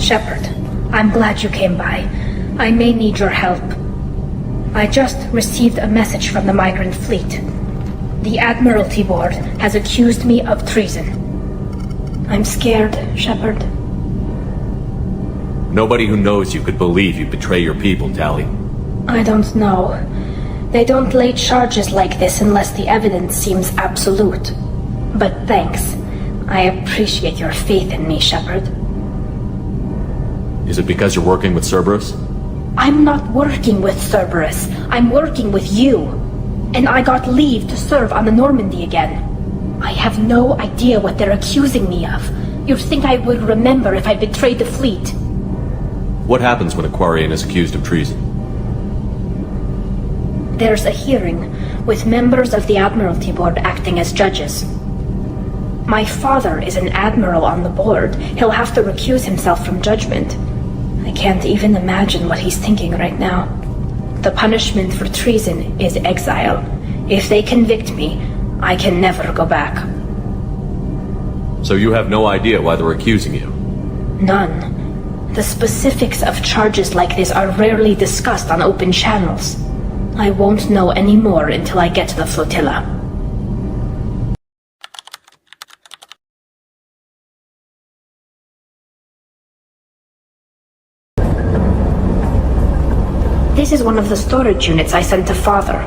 Shepard, I'm glad you came by. I may need your help. I just received a message from the migrant fleet. The Admiralty Board has accused me of treason. I'm scared, Shepard. Nobody who knows you could believe you betray your people, Tali. I don't know. They don't lay charges like this unless the evidence seems absolute. But thanks. I appreciate your faith in me, Shepard. Is it because you're working with Cerberus? I'm not working with Cerberus. I'm working with you. And I got leave to serve on the Normandy again. I have no idea what they're accusing me of. You'd think I would remember if I betrayed the fleet. What happens when a Quarian is accused of treason? There's a hearing, with members of the Admiralty Board acting as judges. My father is an admiral on the board. He'll have to recuse himself from judgment. I can't even imagine what he's thinking right now. The punishment for treason is exile. If they convict me, I can never go back. So you have no idea why they're accusing you? None. The specifics of charges like this are rarely discussed on open channels. I won't know any more until I get to the flotilla. This is one of the storage units I sent to Father.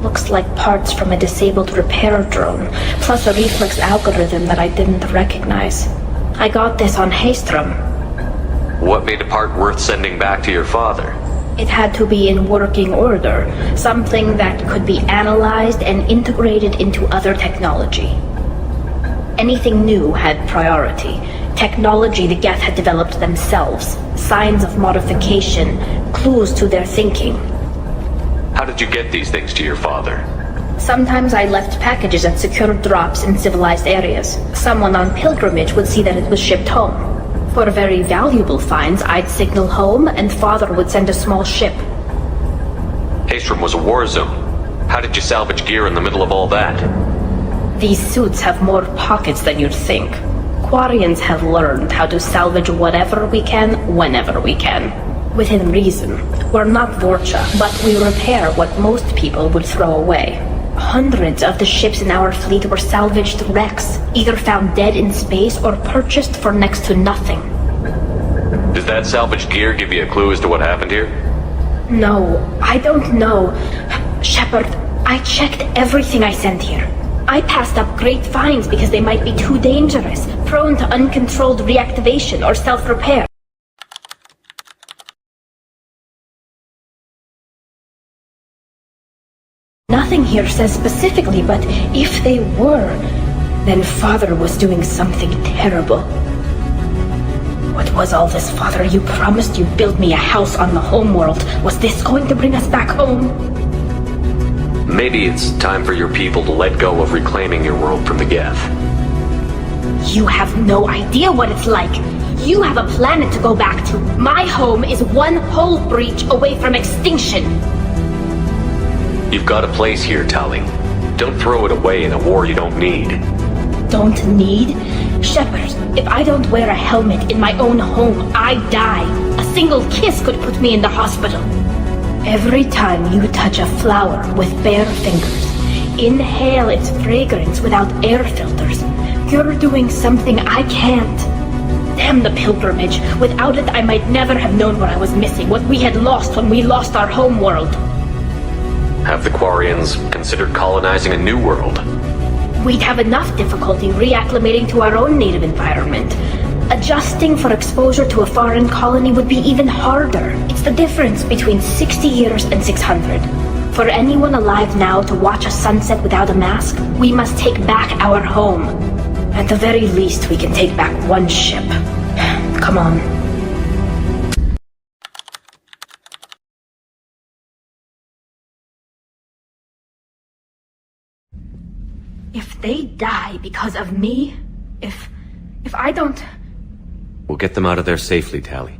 Looks like parts from a disabled repair drone, plus a reflex algorithm that I didn't recognize. I got this on Haystrom. What made a part worth sending back to your father? It had to be in working order, something that could be analyzed and integrated into other technology. Anything new had priority. Technology the Geth had developed themselves, signs of modification, clues to their thinking. How did you get these things to your father? Sometimes I left packages at secure drops in civilized areas. Someone on pilgrimage would see that it was shipped home. For very valuable finds, I'd signal home, and Father would send a small ship. Haystrom was a war zone. How did you salvage gear in the middle of all that? These suits have more pockets than you'd think. Quarians have learned how to salvage whatever we can, whenever we can. Within reason. We're not Vorcha, but we repair what most people would throw away. Hundreds of the ships in our fleet were salvaged wrecks, either found dead in space or purchased for next to nothing. Does that salvaged gear give you a clue as to what happened here? No, I don't know. Shepard, I checked everything I sent here. I passed up great finds because they might be too dangerous, prone to uncontrolled reactivation or self-repair. Nothing here says specifically, but if they were, then Father was doing something terrible. What was all this, Father? You promised you'd build me a house on the homeworld. Was this going to bring us back home? Maybe it's time for your people to let go of reclaiming your world from the Geth. You have no idea what it's like. You have a planet to go back to. My home is one hull breach away from extinction. You've got a place here, Tali. Don't throw it away in a war you don't need. Don't need? Shepard, if I don't wear a helmet in my own home, I die. A single kiss could put me in the hospital. Every time you touch a flower with bare fingers, inhale its fragrance without air filters, you're doing something I can't. Damn the pilgrimage. Without it, I might never have known what I was missing, what we had lost when we lost our home world. Have the Quarians considered colonizing a new world? We'd have enough difficulty reacclimating to our own native environment. Adjusting for exposure to a foreign colony would be even harder. It's the difference between 60 years and 600. For anyone alive now to watch a sunset without a mask, we must take back our home. At the very least, we can take back one ship. Come on. If they die because of me, if I don't... We'll get them out of there safely, Tali.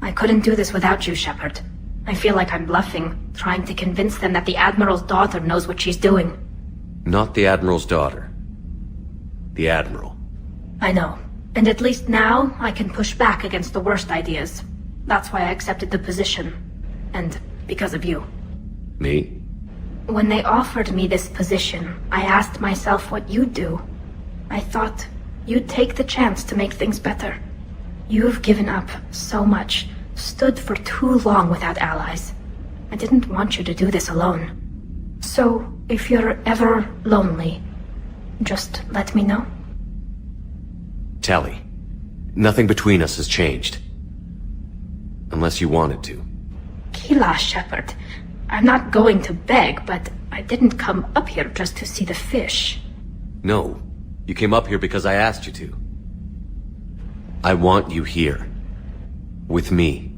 I couldn't do this without you, Shepard. I feel like I'm bluffing, trying to convince them that the Admiral's daughter knows what she's doing. Not the Admiral's daughter. The Admiral. I know. And at least now, I can push back against the worst ideas. That's why I accepted the position. And because of you. Me? When they offered me this position, I asked myself what you'd do. I thought you'd take the chance to make things better. You've given up so much, stood for too long without allies. I didn't want you to do this alone. So, if you're ever lonely, just let me know. Tali, nothing between us has changed. Unless you wanted to. Kila, Shepard. I'm not going to beg, but I didn't come up here just to see the fish. No, you came up here because I asked you to. I want you here. With me.